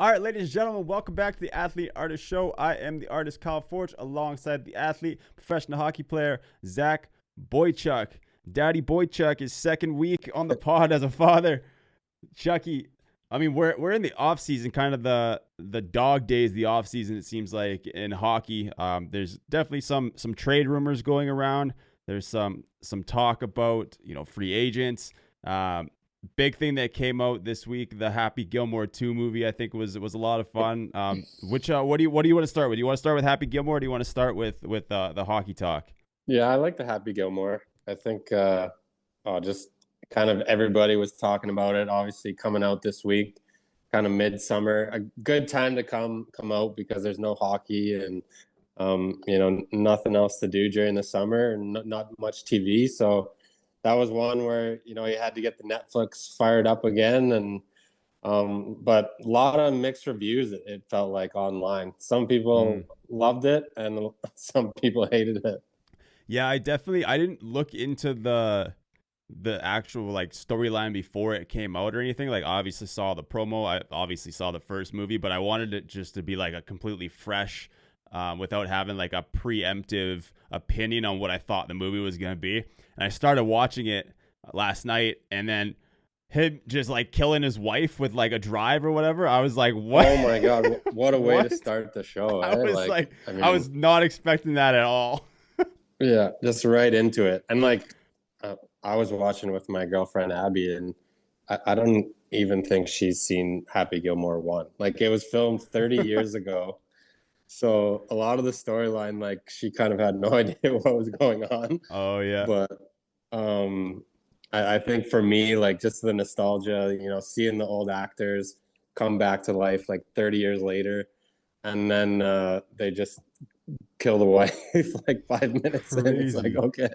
All right, ladies and gentlemen, welcome back to the Athlete Artist Show. I am the artist Kyle Forge alongside the athlete, professional hockey player, Zach Boychuk. Daddy Boychuk is second week on the pod as a father. Chucky, I mean, we're in the off season, kind of the dog days of the off season, it seems like, in hockey. There's definitely some trade rumors going around. There's some talk about, free agents. Big thing that came out this week, the Happy Gilmore 2 movie, I think was a lot of fun. What do you want to start with? Do you want to start with Happy Gilmore, or do you want to start with the hockey talk? Yeah, I like the Happy Gilmore. I think just kind of everybody was talking about it, obviously coming out this week, kind of midsummer. A good time to come out because there's no hockey and nothing else to do during the summer and not much TV. So that was one where, you had to get the Netflix fired up again. And but a lot of mixed reviews, it felt like, online. Some people loved it and some people hated it. Yeah, I didn't look into the actual storyline before it came out or anything. Like, obviously saw the promo, I obviously saw the first movie, but I wanted it just to be like a completely fresh, without having like a preemptive opinion on what I thought the movie was going to be. And I started watching it last night, and then him just like killing his wife with like a drive or whatever. I was like, what? Oh my God. What a way to start the show. I was I was not expecting that at all. Yeah, just right into it. And I was watching with my girlfriend, Abby, and I don't even think she's seen Happy Gilmore 1. Like, it was filmed 30 years ago. So a lot of the storyline, like, she kind of had no idea what was going on. Oh, yeah. But I think for me, like, just the nostalgia, seeing the old actors come back to life like 30 years later, and then they just kill the wife like 5 minutes in. It's like, okay.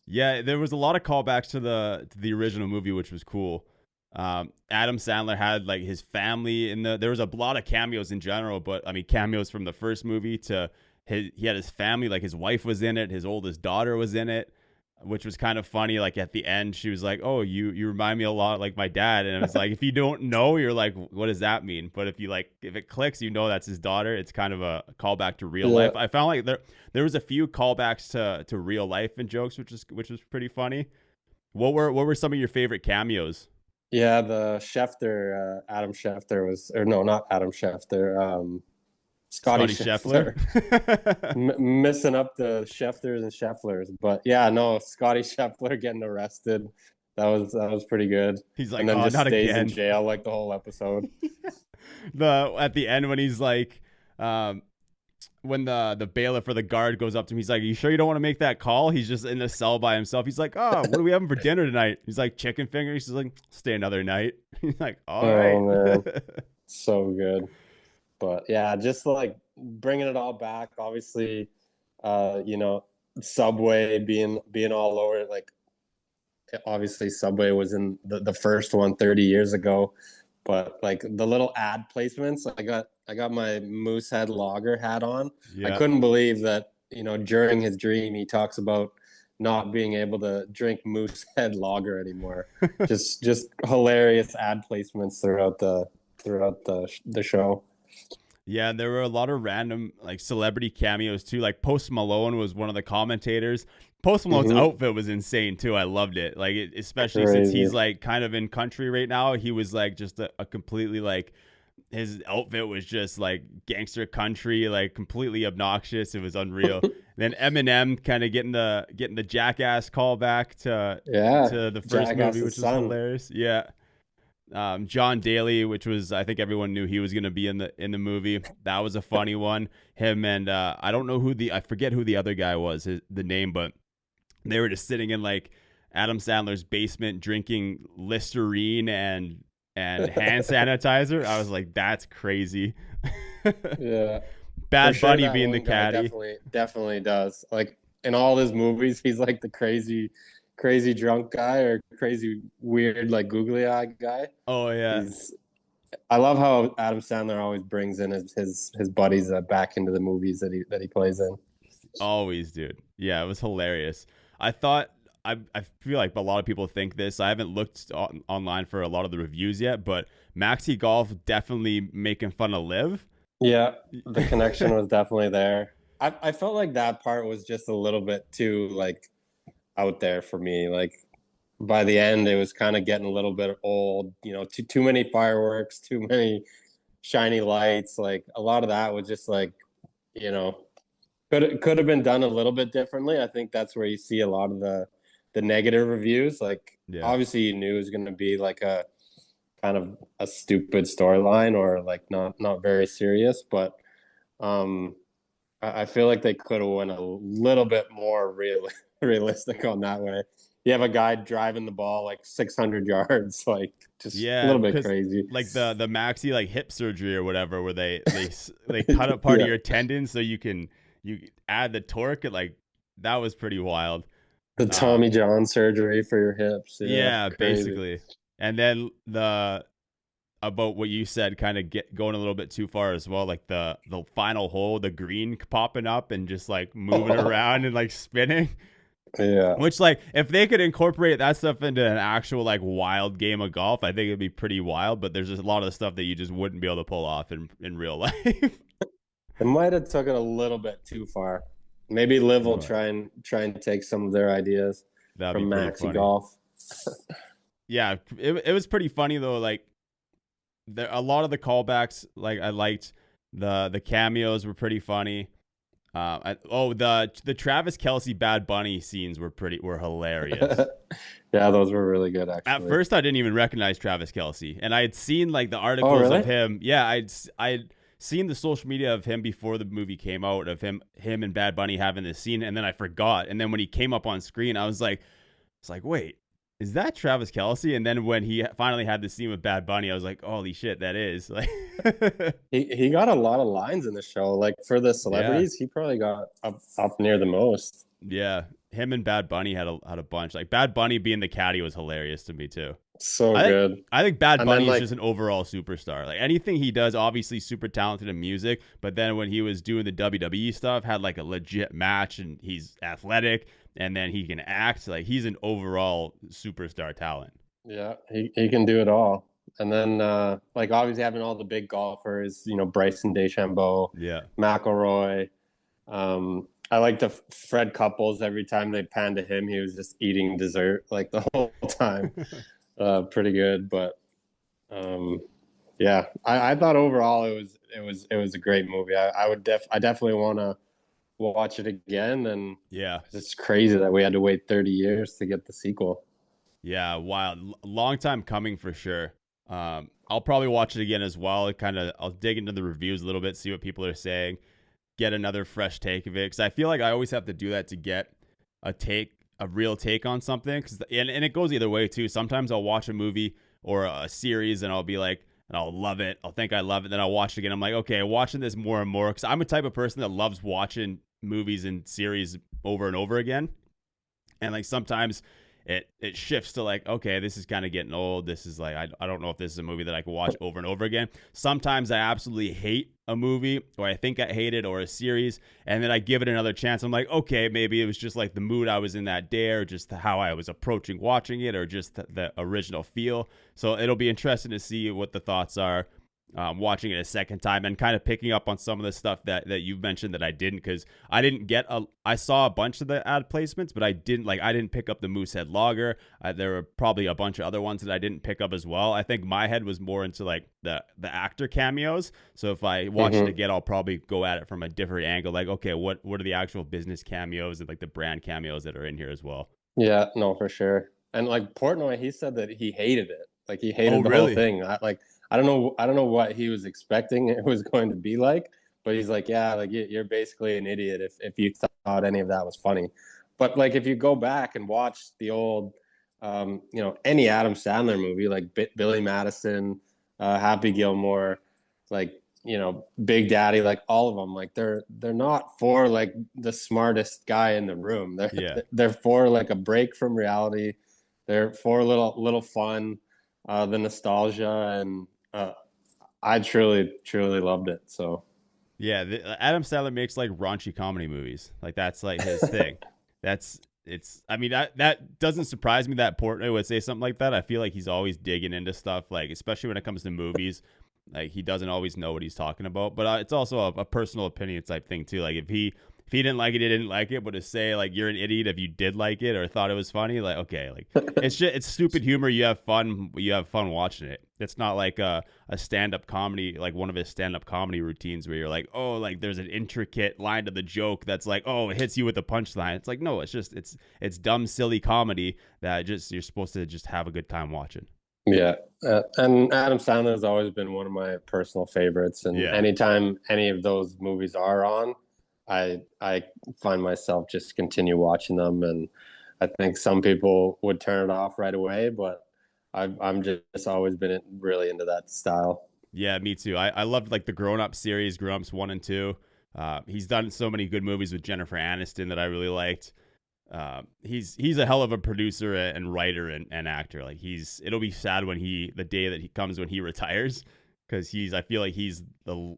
Yeah, there was a lot of callbacks to the original movie, which was cool. Adam Sandler had like his family there was a lot of cameos in general, but I mean, cameos from the first movie to he had his family, like his wife was in it, his oldest daughter was in it, which was kind of funny. Like, at the end, she was like, "Oh, you remind me a lot like my dad," and it's like, if you don't know, you're like, what does that mean? But if it clicks, that's his daughter. It's kind of a callback to real life. I found like there was a few callbacks to real life and jokes, which was pretty funny. What were some of your favorite cameos? Yeah, the Schefter, Adam Schefter no, not Adam Schefter, Scotty Scheffler. Missing up the Schefters and Schefflers. But yeah, no, Scotty Scheffler getting arrested. That was pretty good. He's like, and then oh, just not stays again. in jail like the whole episode. At the end, when he's like, when the bailiff or the guard goes up to him, he's like, "Are you sure you don't want to make that call?" He's just in the cell by himself. He's like, "Oh, what are we having for dinner tonight?" He's like, "Chicken fingers." He's like, "Stay another night." He's like, "All right." Oh man, so good. But yeah, just like bringing it all back. Obviously, Subway being all over it. Like, obviously Subway was in the first one 30 years ago, but like the little ad placements, I got my Moosehead Lager hat on. Yeah. I couldn't believe that, during his dream, he talks about not being able to drink Moosehead Lager anymore. just hilarious ad placements throughout the show. Yeah, there were a lot of random like celebrity cameos too. Like, Post Malone was one of the commentators. Post Malone's outfit was insane too. I loved it. Like, especially since he's like kind of in country right now. He was like just a completely like, his outfit was just like gangster country, like completely obnoxious. It was unreal. Then Eminem kind of getting the Jackass callback to the first movie, which was hilarious. Yeah. John Daly, which was, I think everyone knew he was going to be in the movie. That was a funny one. Him and I don't know I forget who the other guy was, the name, but they were just sitting in like Adam Sandler's basement drinking Listerine and hand sanitizer. I was like, that's crazy. Yeah. Bad Bunny being the caddy. Definitely does. Like, in all his movies, he's like the crazy drunk guy or crazy weird like googly eye guy. Oh yeah. I love how Adam Sandler always brings in his buddies back into the movies that he plays in. Always, dude. Yeah, it was hilarious. I thought I feel like a lot of people think this. I haven't looked online for a lot of the reviews yet, but Maxi Golf definitely making fun of Liv. Yeah, the connection was definitely there. I felt like that part was just a little bit too like out there for me. Like by the end, it was kind of getting a little bit old. You know, too many fireworks, too many shiny lights. Like a lot of that was just like, you know, could have been done a little bit differently. I think that's where you see a lot of the negative reviews. Like Yeah. obviously you knew it was going to be like a kind of a stupid storyline or like not very serious, but um I feel like they could have went a little bit more realistic on that way. You have a guy driving the ball like 600 yards, like just a Yeah, little bit because crazy. like the Maxi like hip surgery or whatever, where they cut up part of Yeah, your tendon so you add the torque. Like that was pretty wild. the Um, Tommy John surgery for your hips. Yeah, yeah, crazy. basically. And then the about what you said, kind of get going a little bit too far as well. Like the final hole, the green popping up and just like moving around and like spinning. Yeah. Which, like, if they could incorporate that stuff into an actual like wild game of golf, I think it'd be pretty wild. But there's just a lot of stuff that you just wouldn't be able to pull off in real life. It might have took it a little bit too far. Maybe Liv will But try and take some of their ideas that'd from be pretty Maxi funny. Golf. Yeah, it was pretty funny though. Like there a lot of the callbacks, like I liked the cameos were pretty funny. The Travis Kelsey Bad Bunny scenes were hilarious. Yeah, those were really good At actually. first, I didn't even recognize Travis Kelsey, and I had seen like the Oh, articles of really? him. Yeah, I'd seen the social media of him before the movie came out of him and Bad Bunny having this scene, and then I forgot. And then when he came up on screen, it's like, wait, is that Travis Kelsey? And then when he finally had the scene with Bad Bunny, I was like, holy shit, that is like, He got a lot of lines in the show. Like for the yeah. celebrities, he probably got up near the most. Yeah, him and Bad Bunny had a bunch. Like Bad Bunny being the caddy was hilarious to me too. So I think good. I think Bad And then Bunny is like just an overall superstar. Like anything he does, obviously super talented in music, but then when he was doing the WWE stuff, had like a legit match, and he's athletic, and then he can act. Like he's an overall superstar talent. yeah, he can do it all. And then like obviously having all the big golfers, you know, Bryson DeChambeau, Yeah. McIlroy. I like the Fred Couples. Every time they panned to him, he was just eating dessert like the whole time. Pretty good, but um, yeah, I thought overall it was a great movie. I definitely want to watch it again, and Yeah. it's crazy that we had to wait 30 years to get the sequel. Yeah, wild. Long time coming for sure. I'll probably watch it again as well. I'll dig into the reviews a little bit, see what people are saying, get another fresh take of it. Because I feel like I always have to do that to get a real take on something. And it goes either way too. Sometimes I'll watch a movie or a series and I'll be like, and I'll love it. I'll think I love it. Then I'll watch it again. I'm like, okay, watching this more and more. Because I'm a type of person that loves watching movies and series over and over again. And like sometimes it shifts to like, okay, this is kind of getting old. This is like, I don't know if this is a movie that I can watch over and over again. Sometimes I absolutely hate a movie, or I think I hate it, or a series, and then I give it another chance. I'm like, okay, maybe it was just like the mood I was in that day, or just how I was approaching watching it, or just the original feel. So it'll be interesting to see what the thoughts are, watching it a second time and kind of picking up on some of the stuff that you've mentioned that I didn't, because I saw a bunch of the ad placements, but I didn't pick up the Moosehead Lager. There were probably a bunch of other ones that I didn't pick up as well. I think my head was more into like the actor cameos. So if I watch it again, I'll probably go at it from a different angle. Like, okay, what are the actual business cameos and like the brand cameos that are in here as well? Yeah, no, for sure. And like Portnoy, he said that he hated it. Like he Oh, hated the whole really? thing. I don't know what he was expecting it was going to be like, but he's like, yeah, like you're basically an idiot if you thought any of that was funny. But like if you go back and watch the old, you know, any Adam Sandler movie, like Billy Madison, Happy Gilmore, like you know, Big Daddy, like all of them, like they're not for like the smartest guy in the room. They're Yeah. they're for like a break from reality. They're for a little fun, the nostalgia, and I truly loved it. So Yeah, Adam Sandler makes like raunchy comedy movies. Like that's like his thing. That's it's, I mean, that doesn't surprise me that Portnoy would say something like that. I feel like he's always digging into stuff, like especially when it comes to movies. Like he doesn't always know what he's talking about, but it's also a personal opinion type thing too. Like if he didn't like it, he didn't like it. But to say like you're an idiot if you did like it or thought it was funny, like okay, like it's stupid humor. You have fun. You have fun watching it. It's not like a stand up comedy, like one of his stand up comedy routines where you're like, oh, like there's an intricate line to the joke that's like, oh, it hits you with a punchline. It's like no, it's just it's dumb, silly comedy that just you're supposed to just have a good time watching. Yeah, and Adam Sandler has always been one of my personal favorites. And Yeah. anytime any of those movies are on, I find myself just continue watching them. And I think some people would turn it off right away, but I'm just always been really into that style. Yeah, me too. I loved like the Grown Up series, Grown Ups 1 and 2. He's done so many good movies with Jennifer Aniston that I really liked. He's a hell of a producer and writer and actor. Like it'll be sad when the day that he comes when he retires, because I feel like he's the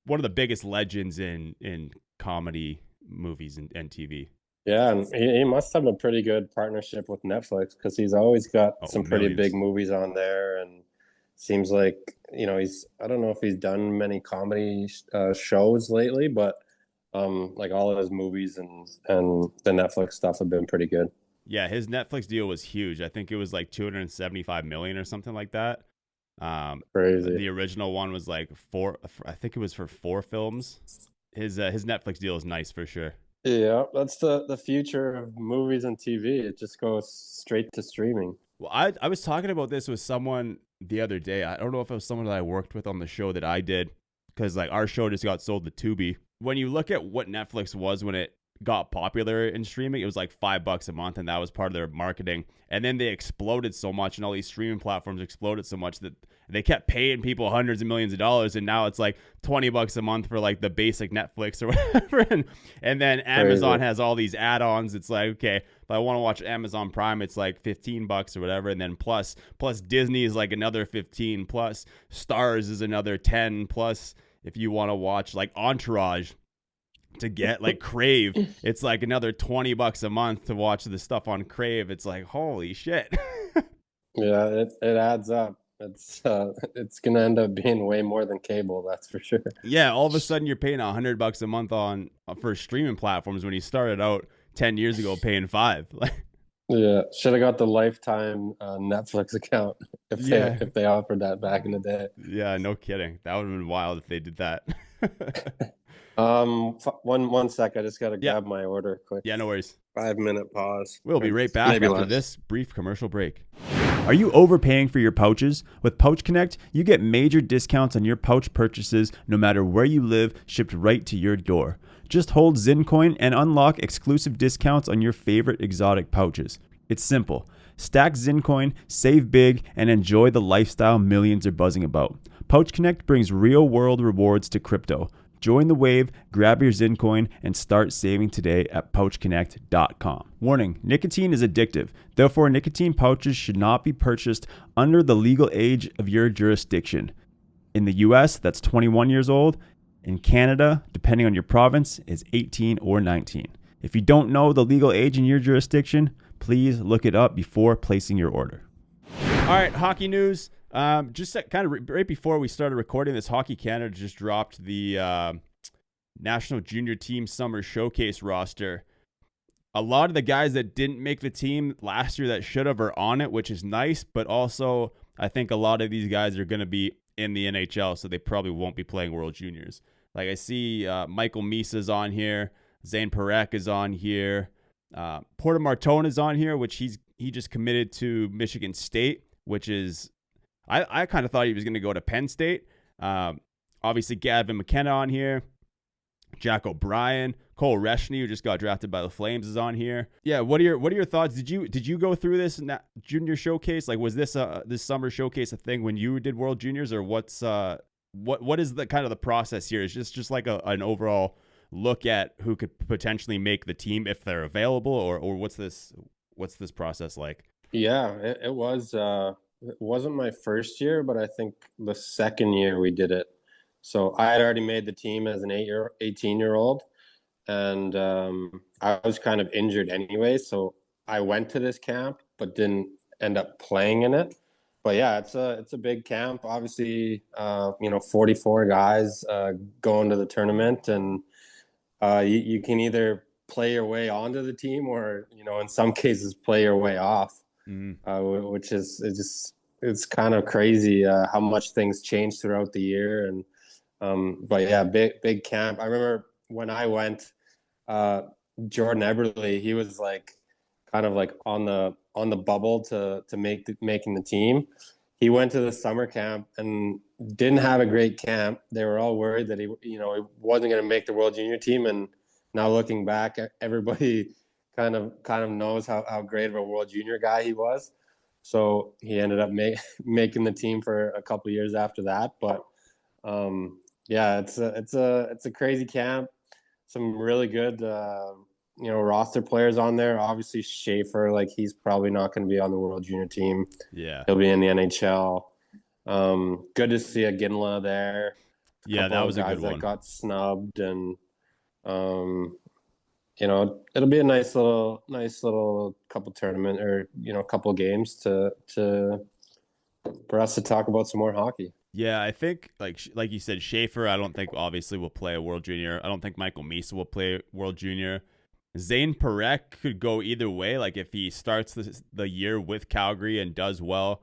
one of the biggest legends in comedy movies and TV. Yeah, and he must have a pretty good partnership with Netflix because he's always got some pretty big Millions. movies on there, and seems like I don't know if he's done many comedy shows lately, but like all of his movies and the Netflix stuff have been pretty good. Yeah, his Netflix deal was huge. I think it was like 275 million or something like that. Crazy. The original one was like four. I think it was for 4 films. His Netflix deal is nice for sure. Yeah, that's the future of movies and TV. It just goes straight to streaming. Well, I was talking about this with someone the other day. I don't know if it was someone that I worked with on the show that I did, because like our show just got sold to Tubi. When you look at what Netflix was when it got popular in streaming, it was like $5 a month, and that was part of their marketing. And then they exploded so much, and all these streaming platforms exploded so much that they kept paying people hundreds of millions of dollars, and now it's like $20 a month for like the basic Netflix or whatever. And then Amazon has all these add-ons. It's like, okay, if I want to watch Amazon Prime, it's like $15 or whatever, and then plus Disney is like another 15, plus Stars is another 10, plus if you want to watch like Entourage to get like Crave, it's like another $20 a month to watch the stuff on Crave. It's like holy shit. Yeah, it adds up. It's gonna end up being way more than cable, that's for sure. Yeah, all of a sudden you're paying $100 a month for streaming platforms when you started out 10 years ago paying 5. Yeah, should have got the lifetime Netflix account if they offered that back in the day. Yeah, no kidding. That would have been wild if they did that. One sec, I just gotta grab my order quick. Yeah, no worries. 5-minute pause. We'll be right back after this brief commercial break. Are you overpaying for your pouches? With PouchConnect, you get major discounts on your pouch purchases no matter where you live, shipped right to your door. Just hold ZinCoin and unlock exclusive discounts on your favorite exotic pouches. It's simple. Stack ZinCoin, save big, and enjoy the lifestyle millions are buzzing about. PouchConnect brings real-world rewards to crypto. Join the wave, grab your ZinCoin, and start saving today at PouchConnect.com. Warning, nicotine is addictive. Therefore, nicotine pouches should not be purchased under the legal age of your jurisdiction. In the US, that's 21 years old. In Canada, depending on your province, is 18 or 19. If you don't know the legal age in your jurisdiction, please look it up before placing your order. All right, hockey news. Just kind of right before we started recording this, Hockey Canada just dropped the National Junior Team Summer Showcase roster. A lot of the guys that didn't make the team last year that should have are on it, which is nice, but also I think a lot of these guys are going to be in the NHL, so they probably won't be playing World Juniors. Like I see Michael Misa's on here, Zane Parekh is on here, Porter Martone is on here, which he just committed to Michigan State, which is I kind of thought he was going to go to Penn State. Obviously, Gavin McKenna on here. Jack O'Brien, Cole Reshny, who just got drafted by the Flames, is on here. Yeah, what are your thoughts? Did you go through this junior showcase? Like, was this summer showcase a thing when you did World Juniors, or what is the kind of the process here? Is just like an overall look at who could potentially make the team if they're available, or what's this process like? Yeah, it was. It wasn't my first year, but I think the second year we did it. So I had already made the team as an 18-year-old, and I was kind of injured anyway, so I went to this camp but didn't end up playing in it. But yeah, it's a big camp. Obviously, 44 guys going to the tournament, and you can either play your way onto the team, or in some cases play your way off, Mm. which is it's kind of crazy how much things change throughout the year. And but yeah, big camp. I remember when I went, uh, Jordan Eberle, he was like kind of like on the bubble to making the team. He went to the summer camp and didn't have a great camp. They were all worried that he wasn't going to make the World Junior team. And now looking back, everybody kind of knows how great of a World Junior guy he was. So he ended up making the team for a couple of years after that. But yeah, it's a crazy camp. Some really good roster players on there. Obviously Schaefer, like he's probably not going to be on the World Junior team. Yeah. He'll be in the NHL. Good to see a Ginla there. A Yeah, that couple was of a good guys that one. got snubbed, and it'll be a nice little couple tournament, or couple games to for us to talk about some more hockey. Yeah, I think like you said, Schaefer, I don't think obviously will play a World Junior. I don't think Michael Misa will play World Junior. Zane Parekh could go either way. Like if he starts the year with Calgary and does well,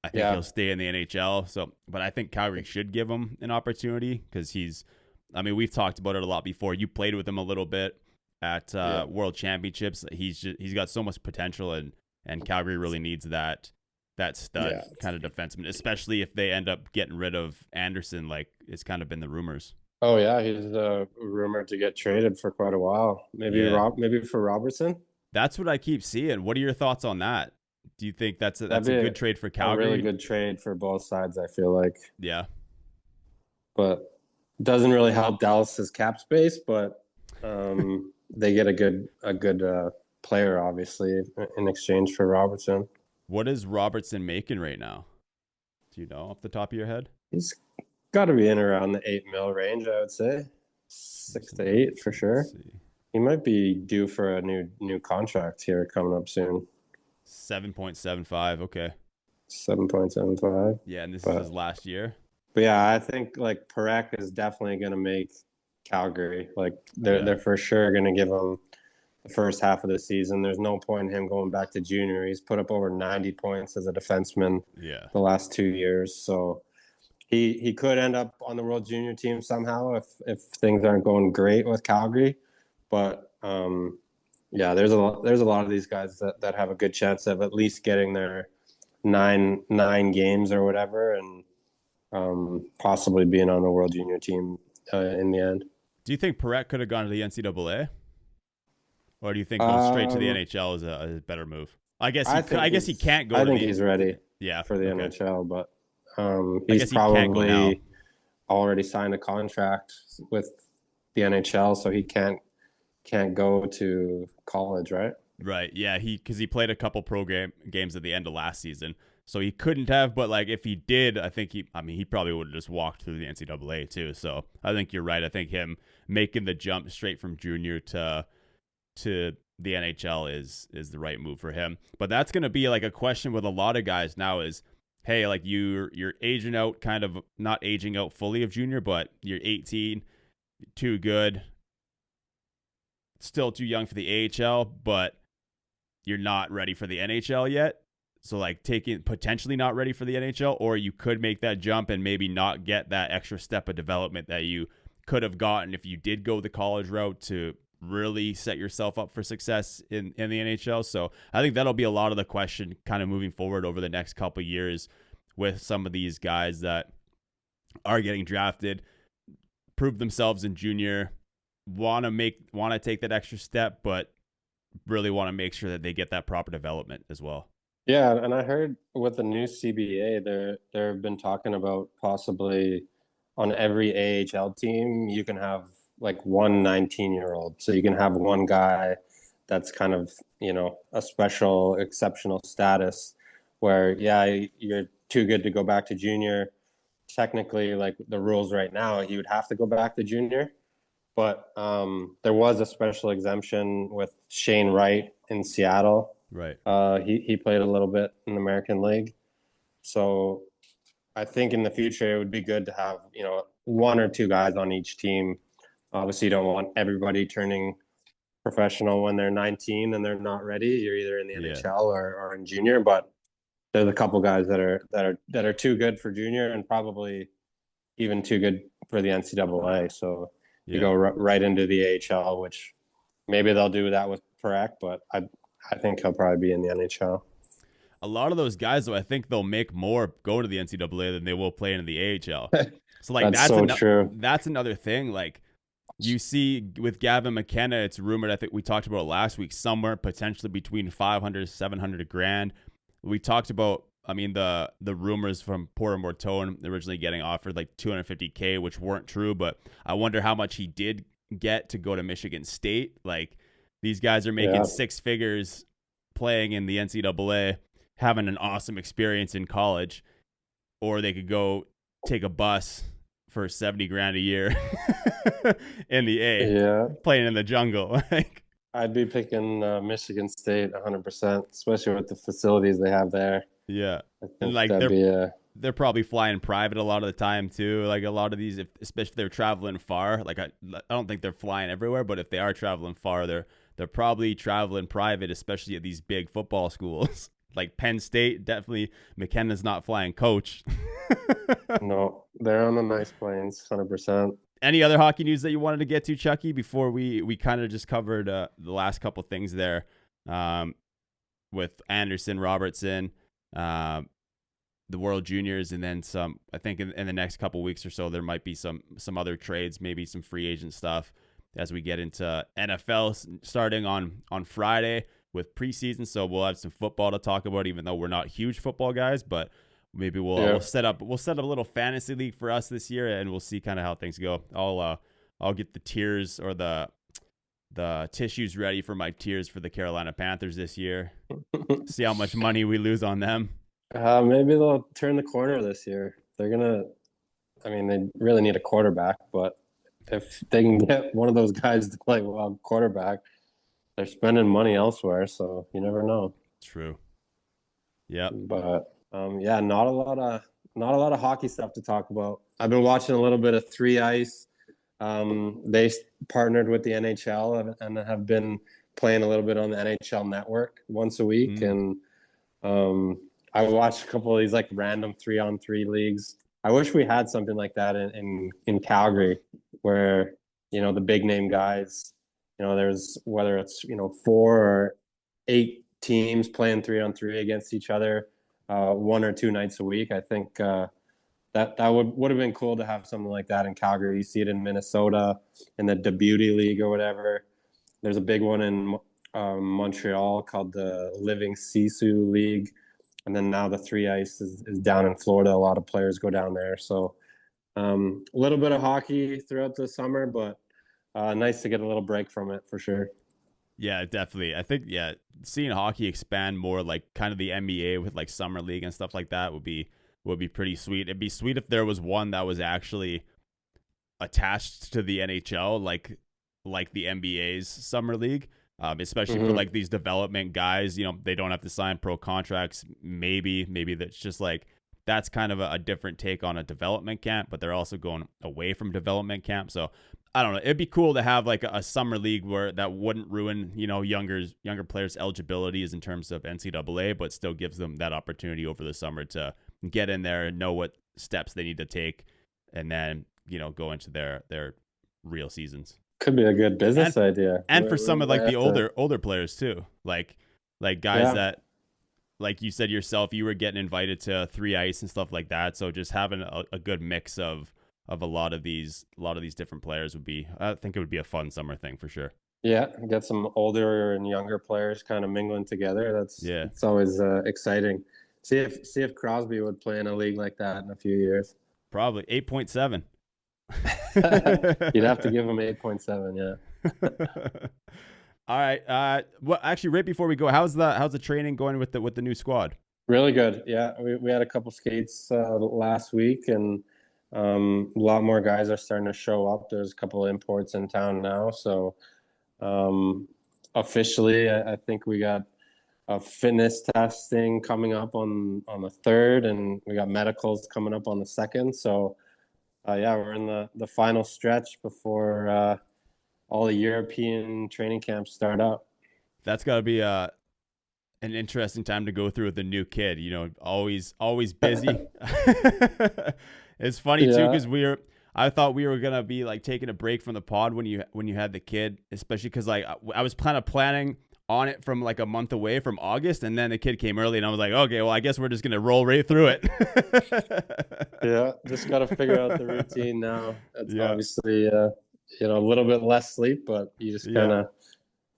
I think Yeah, he'll stay in the NHL. So, but I think Calgary should give him an opportunity because I mean, we've talked about it a lot before. You played with him a little bit at yeah, World Championships. He's got so much potential, and Calgary really needs that stud yeah. kind of defenseman, especially if they end up getting rid of Anderson, like it's kind of been the rumors. Oh yeah, he's rumored to get traded for quite a while. Yeah, Maybe for Robertson. that's what I keep seeing. What are your thoughts on that? Do you think That'd that's a be good trade for a really Calgary? good trade for both sides, I feel like. Yeah, But doesn't really help Dallas's cap space, but they get a good player, obviously, in exchange for Robertson. what is Robertson making right now? Do you know off the top of your head? He's got to be in around the 8 mil range, I would say, 6 to 8 for Let's sure. see, He might be due for a new contract here coming up soon. 7.75. Okay, 7.75. yeah, and this is his But last year. but yeah, I think like Parekh is definitely going to make Calgary. Like they're Yeah, they're for sure going to give him the first half of the season. There's no point in him going back to junior. He's put up over 90 points as a defenseman yeah. the last 2 years. So he could end up on the World Junior team somehow if things aren't going great with Calgary. But yeah, there's a lot of these guys that have a good chance of at least getting their nine games or whatever, and possibly being on the World Junior team in the end. Do you think Parekh could have gone to the NCAA, or do you think going straight to the Um, NHL is a better move? I guess he I could. think I guess he he's can't go I to think the. he's ready Yeah. for the Okay. NHL, but I he's guess he can't go now. probably already signed a contract with the NHL, so he can't go to college, right? Right. Yeah. Because he played a couple games at the end of last season, so he couldn't have. But like, if he did, I think he. I mean, he probably would have just walked through the NCAA too. So I think you're right. I think him making the jump straight from junior to the NHL is the right move for him. But that's going to be like a question with a lot of guys now is, hey, like you're aging out, kind of not aging out fully of junior, but you're 18, too good, still too young for the AHL, but you're not ready for the NHL yet. So like taking potentially not ready for the NHL, or you could make that jump and maybe not get that extra step of development that you could have gotten if you did go the college route to really set yourself up for success in the NHL. So I think that'll be a lot of the question kind of moving forward over the next couple of years with some of these guys that are getting drafted, prove themselves in junior, want to take that extra step, but really want to make sure that they get that proper development as well. Yeah, and I heard with the new CBA, they've been talking about possibly on every AHL team you can have like one 19-year-old. So you can have one guy that's kind of, a special exceptional status where yeah, you're too good to go back to junior. Technically, like the rules right now, he would have to go back to junior, but there was a special exemption with Shane Wright in Seattle. Right. He played a little bit in the American League, so I think in the future it would be good to have one or two guys on each team. Obviously, you don't want everybody turning professional when they're 19 and they're not ready. You're either in the Yeah. NHL or in junior, but there's a couple guys that are too good for junior and probably even too good for the NCAA. So you go right into the AHL, which maybe they'll do that with Perek, but I think he'll probably be in the NHL. A lot of those guys, though, I think they'll make more go to the NCAA than they will play in the AHL. So like That's so true. That's another thing. Like you see with Gavin McKenna, it's rumored, I think we talked about last week, somewhere potentially between 500 700 grand. We talked about, I mean, the rumors from Porter Mortone originally getting offered like $250K, which weren't true, but I wonder how much he did get to go to Michigan State. Like these guys are making six figures playing in the NCAA, having an awesome experience in college, or they could go take a bus for 70 grand a year in the A, playing in the jungle. I'd be picking Michigan State 100%, especially with the facilities they have there. Yeah, I think and like they're probably flying private a lot of the time too. Like a lot of these, especially if they're traveling far. Like I don't think they're flying everywhere, but if they are traveling far, they're probably traveling private, especially at these big football schools. Like Penn State, definitely McKenna's not flying coach. No, they're on the nice planes, 100%. Any other hockey news that you wanted to get to, Chucky, before we kind of just covered the last couple things there with Anderson, Robertson, the World Juniors, and then some. I think in the next couple weeks or so, there might be some other trades, maybe some free agent stuff as we get into NFL starting on Friday with preseason. So we'll have some football to talk about, even though we're not huge football guys, but maybe we'll set up a little fantasy league for us this year, and we'll see kind of how things go. I'll get the tiers or the tissues ready for my tiers for the Carolina Panthers this year. See how much money we lose on them. Maybe they'll turn the corner this year. They're gonna. I mean, they really need a quarterback, but if they can get one of those guys to play well quarterback, they're spending money elsewhere. So you never know. True. Yeah. But not a lot of hockey stuff to talk about. I've been watching a little bit of Three Ice. They partnered with the NHL and have been playing a little bit on the NHL Network once a week. And I watched a couple of these like random 3-on-3 leagues. I wish we had something like that in Calgary, where the big name guys, there's whether it's 4 or 8 teams playing 3-on-3 against each other 1 or 2 nights a week. I think that would have been cool to have something like that in Calgary. You see it in Minnesota in the Beauty League or whatever. There's a big one in Montreal called the Living Sisu League, and then now the Three Ice is down in Florida. A lot of players go down there, so a little bit of hockey throughout the summer, but nice to get a little break from it for sure. Yeah, definitely. I think seeing hockey expand more, like kind of the NBA with like summer league and stuff like that would be pretty sweet. It'd be sweet if there was one that was actually attached to the NHL, like the NBA's summer league, especially for like these development guys. They don't have to sign pro contracts. Maybe that's just like that's kind of a different take on a development camp, but they're also going away from development camp. So I don't know. It'd be cool to have like a summer league where that wouldn't ruin, younger players' eligibilities in terms of NCAA, but still gives them that opportunity over the summer to get in there and know what steps they need to take, and then go into their real seasons. Could be a good business idea. And for some of like the older players too, like guys that, like you said yourself, you were getting invited to Three Ice and stuff like that. So just having a good mix of a lot of these different players I think it would be a fun summer thing for sure. Yeah, get some older and younger players kind of mingling together. It's always exciting. See if Crosby would play in a league like that in a few years. Probably 8.7. You'd have to give him 8.7, yeah. All right. Well, actually, right before we go, how's the training going with the new squad? Really good. Yeah, we had a couple skates last week, and A lot more guys are starting to show up. There's a couple of imports in town now, so officially, I think we got a fitness testing coming up on the third, and we got medicals coming up on the second. So, yeah, we're in the final stretch before all the European training camps start up. That's got to be an interesting time to go through with a new kid. You know, always busy. It's funny too Yeah. because I thought we were gonna be like taking a break from the pod when you had the kid, especially because like I was kind of planning on it from like a month away from August, and then the kid came early, and I was like, okay, well, I guess we're just gonna roll right through it. Yeah, just got to figure out the routine now. It's Yeah, obviously, a little bit less sleep, but you just kind yeah, of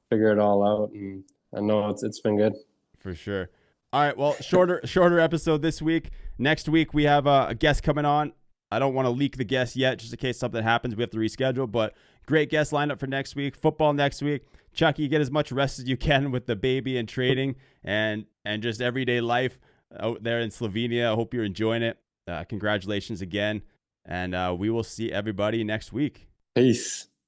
figure it all out. And I know it's been good. for sure. All right, well, shorter episode this week. Next week we have a guest coming on. I don't want to leak the guest yet, just in case something happens. We have to reschedule, but great guest lined up for next week. Football next week. Chucky, get as much rest as you can with the baby and trading and just everyday life out there in Slovenia. I hope you're enjoying it. Congratulations again, and we will see everybody next week. Peace.